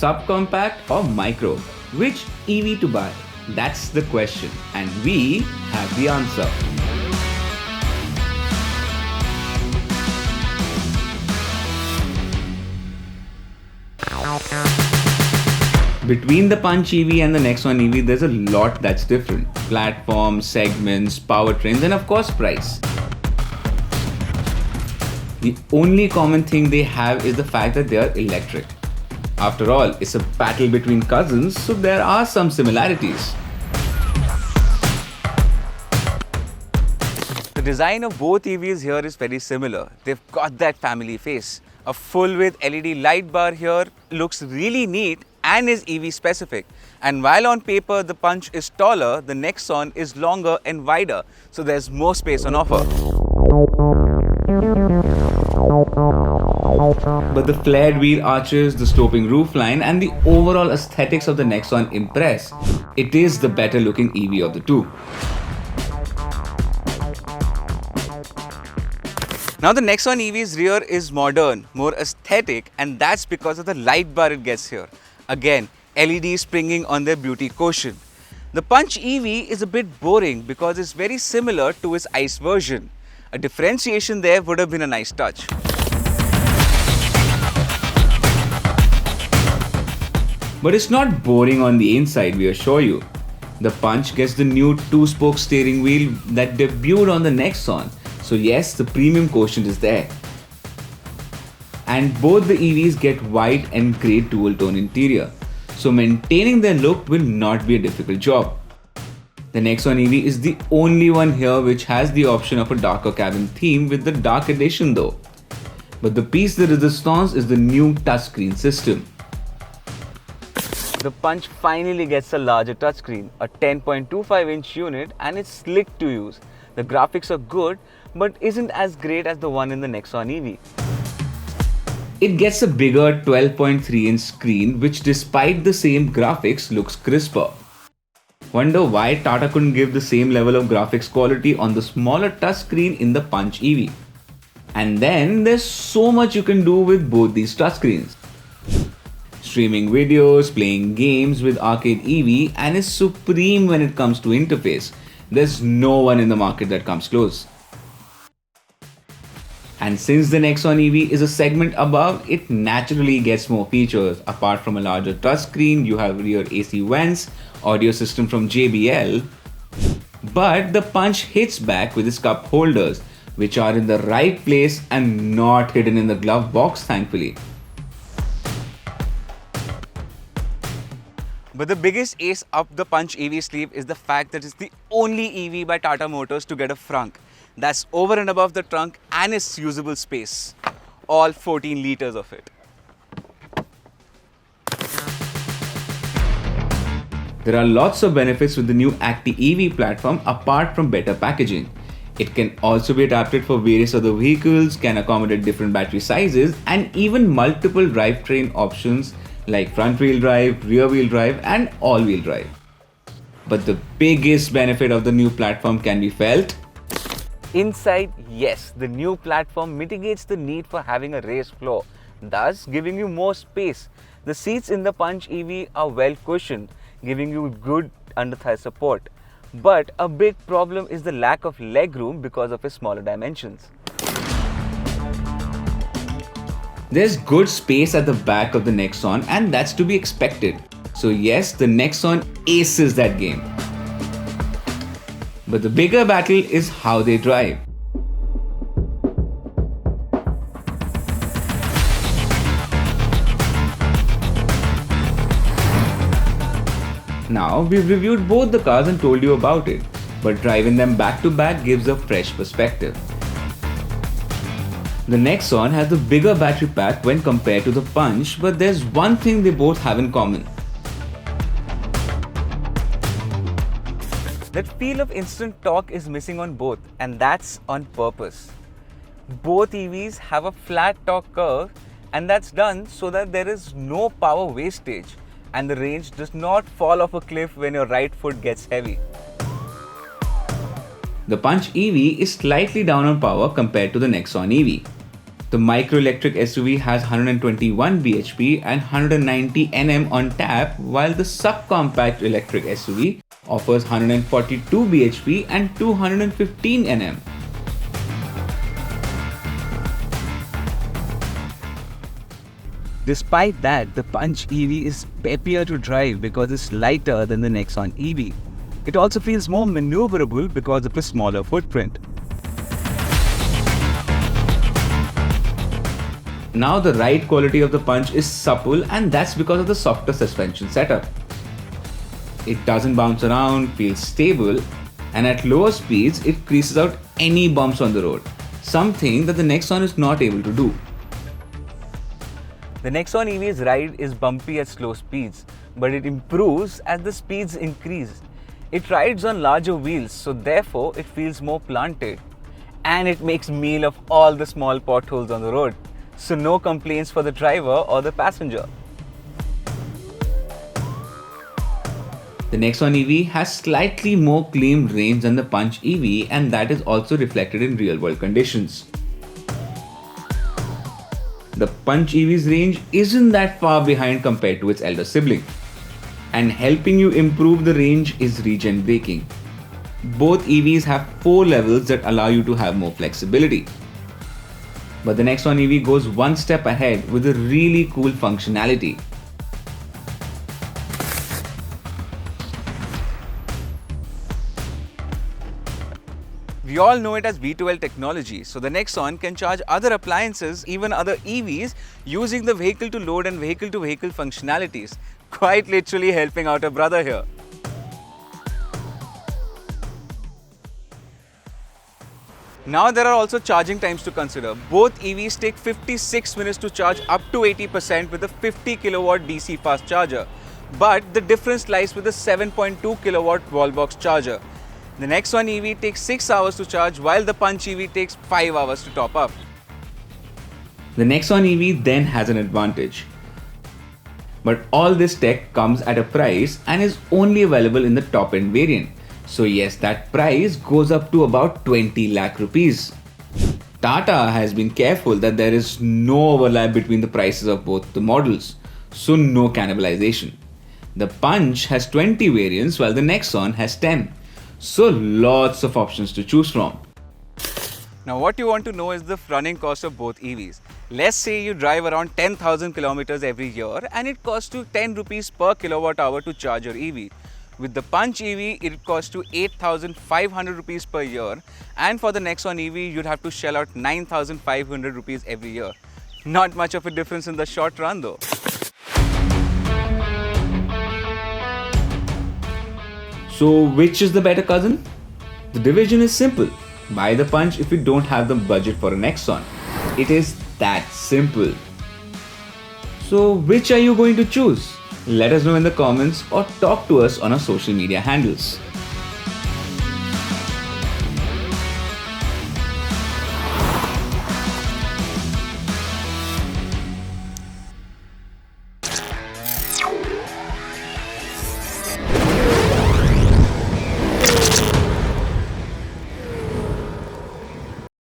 subcompact or micro? Which EV to buy? That's the question, and we have the answer. Between the Punch EV and the Nexon EV, there's a lot that's different. Platforms, segments, powertrains, and of course price. The only common thing they have is the fact that they are electric. After all, it's a battle between cousins, so there are some similarities. The design of both EVs here is very similar. They've got that family face. A full-width LED light bar here looks really neat and is EV specific. And while on paper the Punch is taller, the Nexon is longer and wider, so there's more space on offer. But the flared wheel arches, the sloping roofline and the overall aesthetics of the Nexon impress. It is the better looking EV of the two. Now the Nexon EV's rear is modern, more aesthetic, and that's because of the light bar it gets here. Again, LEDs springing on their beauty quotient. The Punch EV is a bit boring because it's very similar to its ICE version. A differentiation there would have been a nice touch. But it's not boring on the inside, we assure you. The Punch gets the new 2-spoke steering wheel that debuted on the Nexon. So yes, the premium quotient is there. And both the EVs get white and grey dual-tone interior. So maintaining their look will not be a difficult job. The Nexon EV is the only one here which has the option of a darker cabin theme with the dark edition though. But the piece de resistance is the new touchscreen system. The Punch finally gets a larger touchscreen, a 10.25-inch unit, and it's slick to use. The graphics are good, but isn't as great as the one in the Nexon EV. It gets a bigger 12.3-inch screen which despite the same graphics looks crisper. Wonder why Tata couldn't give the same level of graphics quality on the smaller touchscreen in the Punch EV. And then there's so much you can do with both these touchscreens. Streaming videos, playing games with Arcade EV, and is supreme when it comes to interface. There's no one in the market that comes close. And since the Nexon EV is a segment above, it naturally gets more features. Apart from a larger touchscreen, you have rear AC vents, audio system from JBL. But the Punch hits back with its cup holders, which are in the right place and not hidden in the glove box, thankfully. But the biggest ace up the Punch EV sleeve is the fact that it's the only EV by Tata Motors to get a Frunk. That's over and above the trunk and its usable space. All 14 liters of it. There are lots of benefits with the new Acko EV platform apart from better packaging. It can also be adapted for various other vehicles, can accommodate different battery sizes and even multiple drivetrain options like front-wheel drive, rear-wheel drive and all-wheel drive. But the biggest benefit of the new platform can be felt inside. Yes, the new platform mitigates the need for having a raised floor, thus giving you more space. The seats in the Punch EV are well cushioned, giving you good under-thigh support. But a big problem is the lack of legroom because of its smaller dimensions. There's good space at the back of the Nexon and that's to be expected. So yes, the Nexon aces that game. But the bigger battle is how they drive. Now, we've reviewed both the cars and told you about it, but driving them back to back gives a fresh perspective. The Nexon has the bigger battery pack when compared to the Punch, but there's one thing they both have in common. That feel of instant torque is missing on both, and that's on purpose. Both EVs have a flat torque curve, and that's done so that there is no power wastage and the range does not fall off a cliff when your right foot gets heavy. The Punch EV is slightly down on power compared to the Nexon EV. The micro-electric SUV has 121 bhp and 190 Nm on tap, while the subcompact electric SUV offers 142 bhp and 215 Nm. Despite that, the Punch EV is peppier to drive because it's lighter than the Nexon EV. It also feels more maneuverable because of a smaller footprint. Now the ride quality of the Punch is supple, and that's because of the softer suspension setup. It doesn't bounce around, feels stable, and at lower speeds it creases out any bumps on the road, something that the Nexon is not able to do. The Nexon EV's ride is bumpy at slow speeds, but it improves as the speeds increase. It rides on larger wheels, so therefore it feels more planted. And it makes meal of all the small potholes on the road, so no complaints for the driver or the passenger. The Nexon EV has slightly more claimed range than the Punch EV, and that is also reflected in real-world conditions. The Punch EV's range isn't that far behind compared to its elder sibling. And helping you improve the range is regen braking. Both EVs have 4 levels that allow you to have more flexibility. But the Nexon EV goes one step ahead with a really cool functionality. We all know it as V2L technology, so the Nexon can charge other appliances, even other EVs, using the vehicle to load and vehicle to vehicle functionalities. Quite literally helping out a brother here. Now there are also charging times to consider. Both EVs take 56 minutes to charge up to 80% with a 50 kilowatt DC fast charger. But the difference lies with the 7.2 kilowatt wallbox charger. The Nexon EV takes 6 hours to charge, while the Punch EV takes 5 hours to top up. The Nexon EV then has an advantage. But all this tech comes at a price and is only available in the top end variant. So yes, that price goes up to about 20 lakh rupees. Tata has been careful that there is no overlap between the prices of both the models, so no cannibalization. The Punch has 20 variants while the Nexon has 10. So lots of options to choose from. Now what you want to know is the running cost of both EVs. Let's say you drive around 10,000 kilometers every year and it costs you 10 rupees per kilowatt hour to charge your EV. With the Punch EV, it costs you 8,500 rupees per year, and for the Nexon EV, you'd have to shell out 9,500 rupees every year. Not much of a difference in the short run though. So which is the better cousin? The division is simple. Buy the Punch if you don't have the budget for a Nexon. It is that simple. So which are you going to choose? Let us know in the comments or talk to us on our social media handles.